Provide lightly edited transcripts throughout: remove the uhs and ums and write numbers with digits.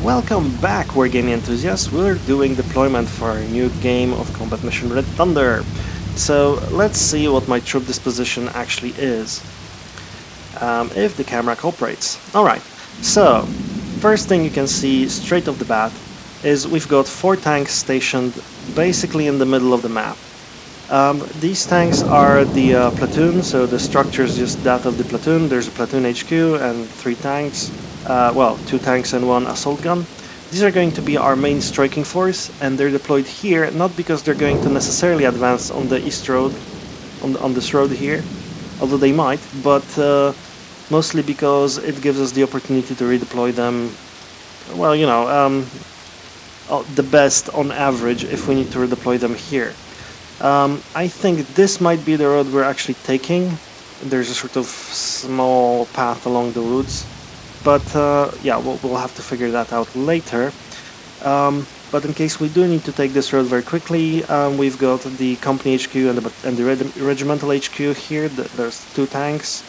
Welcome back, Wargaming enthusiasts. We're doing deployment for our new game of Combat Mission Red Thunder. So let's see what my troop disposition actually is, if the camera cooperates. Alright, so first thing you can see straight off the bat is we've got 4 tanks stationed basically in the middle of the map. These tanks are the platoon, so the structure is just that of the platoon. There's a platoon HQ and 3 tanks. 2 tanks and 1 assault gun. These are going to be our main striking force, and they're deployed here not because they're going to necessarily advance on the east road, on this road here, although they might, but mostly because it gives us the opportunity to redeploy them, the best on average if we need to redeploy them here. I think this might be the road we're actually taking. There's a sort of small path along the woods. But we'll have to figure that out later. But in case we do need to take this road very quickly, we've got the company HQ and the regimental HQ here. There's 2 tanks,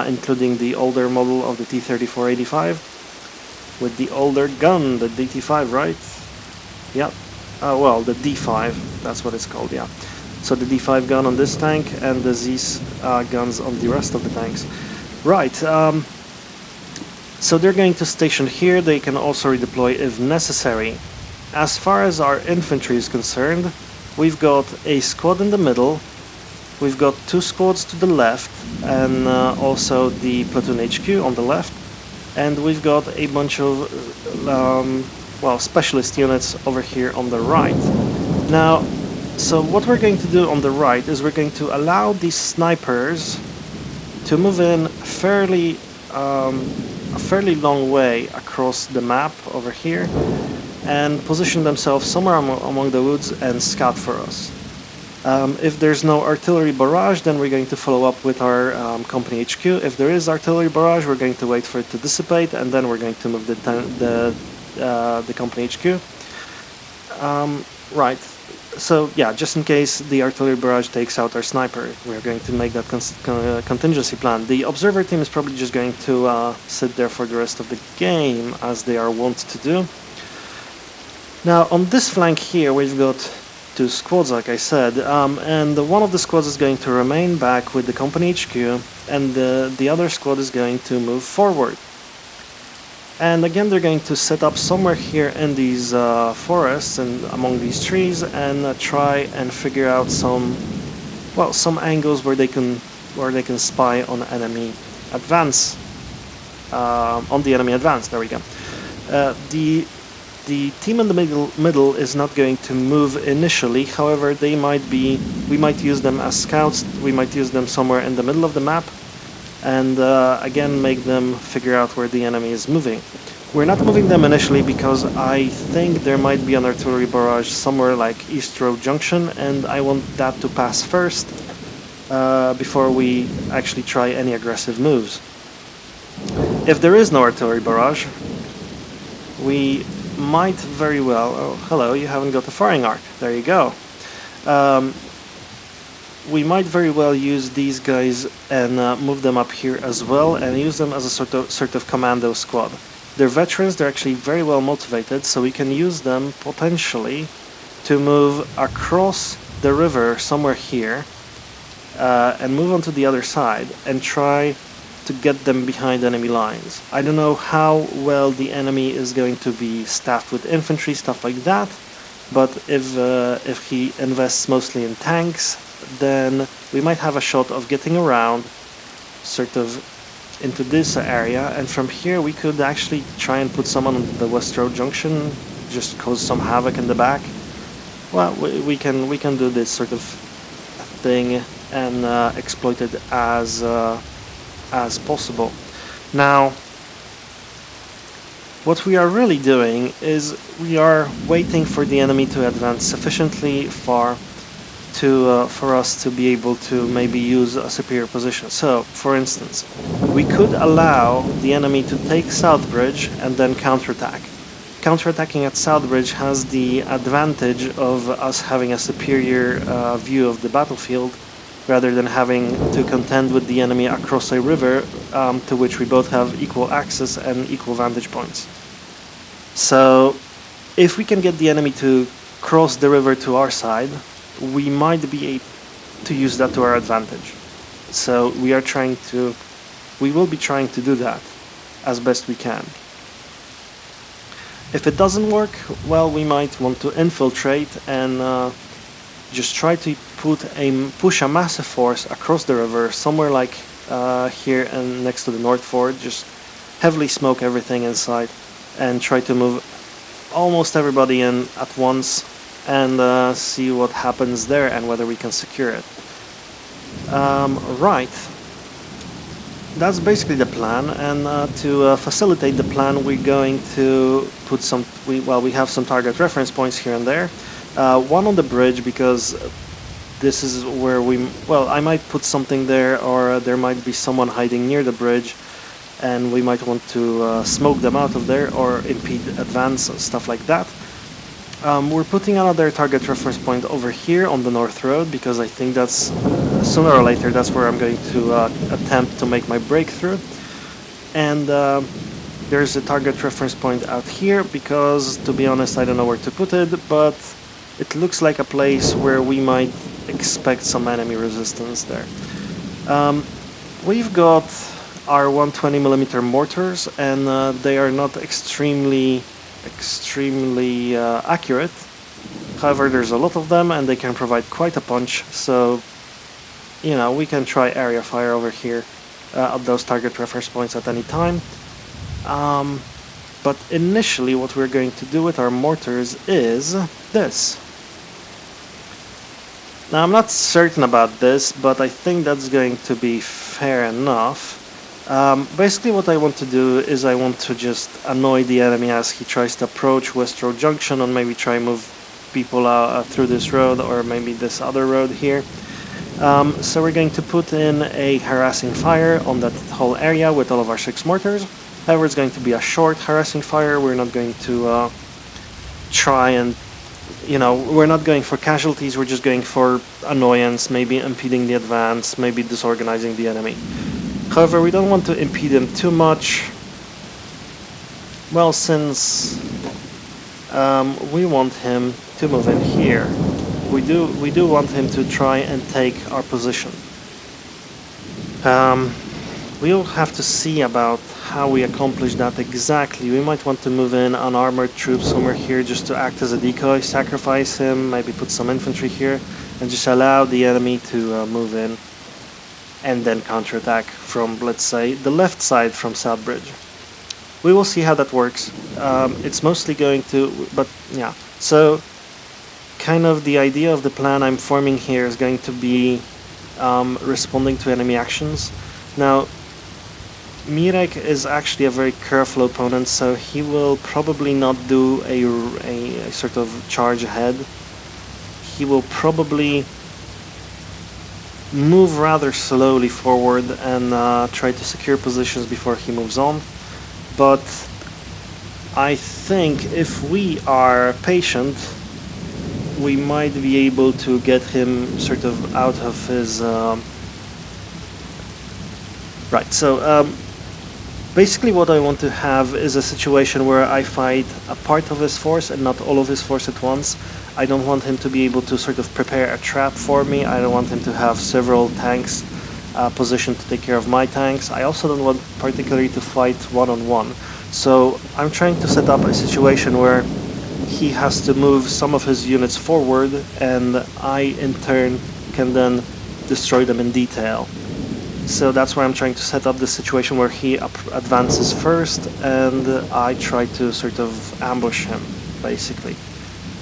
including the older model of the T-34-85 with the older gun, the DT-5, right? Yeah. The D5, that's what it's called. Yeah. So the D5 gun on this tank and the Z's guns on the rest of the tanks. Right. So they're going to station here. They can also redeploy if necessary. As far as our infantry is concerned, we've got a squad in the middle, we've got 2 squads to the left, and also the platoon HQ on the left, and we've got a bunch of specialist units over here on the right. Now, so what we're going to do on the right is we're going to allow these snipers to move in a fairly long way across the map over here and position themselves somewhere among the woods and scout for us. If there's no artillery barrage, then we're going to follow up with our company HQ. If there is artillery barrage, we're going to wait for it to dissipate, and then we're going to move the company HQ. Right. So yeah, just in case the artillery barrage takes out our sniper, we're going to make that contingency plan. The observer team is probably just going to sit there for the rest of the game, as they are wont to do. Now on this flank here we've got 2 squads, like I said, and one of the squads is going to remain back with the company HQ, and the other squad is going to move forward. And again, they're going to set up somewhere here in these forests and among these trees, and try and figure out some angles where they can spy on enemy advance. On the enemy advance. There we go. The team in the middle is not going to move initially. However, we might use them as scouts. We might use them somewhere in the middle of the map, and again make them figure out where the enemy is moving. We're not moving them initially because I think there might be an artillery barrage somewhere like East Road Junction, and I want that to pass first before we actually try any aggressive moves. If there is no artillery barrage, we might very well... Oh, hello, you haven't got the firing arc. There you go. We might very well use these guys and move them up here as well, and use them as a sort of commando squad. They're veterans, they're actually very well motivated, so we can use them potentially to move across the river somewhere here and move on to the other side and try to get them behind enemy lines. I don't know how well the enemy is going to be staffed with infantry, stuff like that, but if he invests mostly in tanks, then we might have a shot of getting around sort of into this area, and from here we could actually try and put someone on the West Road Junction, just cause some havoc in the back. Well, we can do this sort of thing and exploit it as possible. Now, what we are really doing is we are waiting for the enemy to advance sufficiently far for us to be able to maybe use a superior position. So, for instance, we could allow the enemy to take Southbridge and then counterattack. Counterattacking at Southbridge has the advantage of us having a superior view of the battlefield, rather than having to contend with the enemy across a river to which we both have equal access and equal vantage points. So if we can get the enemy to cross the river to our side, we might be able to use that to our advantage. So we will be trying to do that as best we can. If it doesn't work, well, we might want to infiltrate and just try to push a massive force across the river, somewhere like here and next to the North Fort, just heavily smoke everything inside and try to move almost everybody in at once and see what happens there and whether we can secure it. Right. That's basically the plan, and to facilitate the plan, we're going to put we have some target reference points here and there. One on the bridge, because this is where I might put something there, or there might be someone hiding near the bridge, and we might want to smoke them out of there or impede advance and stuff like that. We're putting another target reference point over here on the North Road, because I think that's sooner or later that's where I'm going to attempt to make my breakthrough. And there's a target reference point out here, because to be honest I don't know where to put it, but it looks like a place where we might expect some enemy resistance there. We've got our 120mm mortars, and they are not extremely accurate. However, there's a lot of them and they can provide quite a punch, so we can try area fire over here at those target reference points at any time. But initially what we're going to do with our mortars is this. Now, I'm not certain about this, but I think that's going to be fair enough. Basically what I want to do is I want to just annoy the enemy as he tries to approach West Road Junction, and maybe try and move people through this road, or maybe this other road here. So we're going to put in a harassing fire on that whole area with all of our 6 mortars. However, it's going to be a short harassing fire. We're not going to try and we're not going for casualties, we're just going for annoyance, maybe impeding the advance, maybe disorganizing the enemy. However, we don't want to impede him too much. Well, since we want him to move in here, we do want him to try and take our position. We'll have to see about how we accomplish that exactly. We might want to move in unarmored troops somewhere here just to act as a decoy, sacrifice him, maybe put some infantry here, and just allow the enemy to move in and then counterattack from, let's say, the left side from South Bridge. We will see how that works. It's mostly going to, but yeah. So, kind of the idea of the plan I'm forming here is going to be responding to enemy actions. Now, Mirek is actually a very careful opponent, so he will probably not do a sort of charge ahead. He will probably move rather slowly forward and try to secure positions before he moves on. But I think if we are patient, we might be able to get him sort of out of his... Right, so basically what I want to have is a situation where I fight a part of his force and not all of his force at once. I don't want him to be able to sort of prepare a trap for me. I don't want him to have several tanks positioned to take care of my tanks. I also don't want particularly to fight one-on-one. So I'm trying to set up a situation where he has to move some of his units forward, and I in turn can then destroy them in detail. So that's why I'm trying to set up the situation where he advances first and I try to sort of ambush him, basically.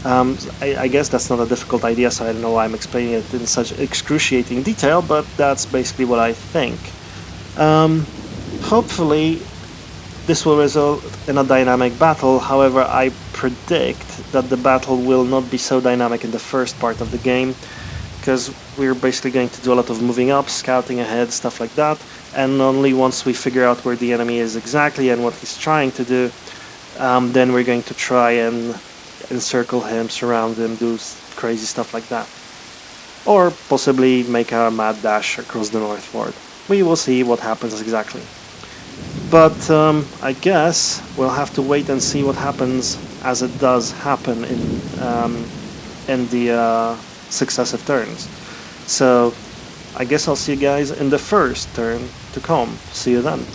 I guess that's not a difficult idea, so I don't know why I'm explaining it in such excruciating detail, but that's basically what I think. Hopefully this will result in a dynamic battle. However, I predict that the battle will not be so dynamic in the first part of the game, because we're basically going to do a lot of moving up, scouting ahead, stuff like that, and only once we figure out where the enemy is exactly and what he's trying to do, then we're going to try and encircle him, surround him, do crazy stuff like that. Or possibly make a mad dash across the North Fort. We will see what happens exactly. But I guess we'll have to wait and see what happens as it does happen in the successive turns. So I guess I'll see you guys in the first turn to come. See you then.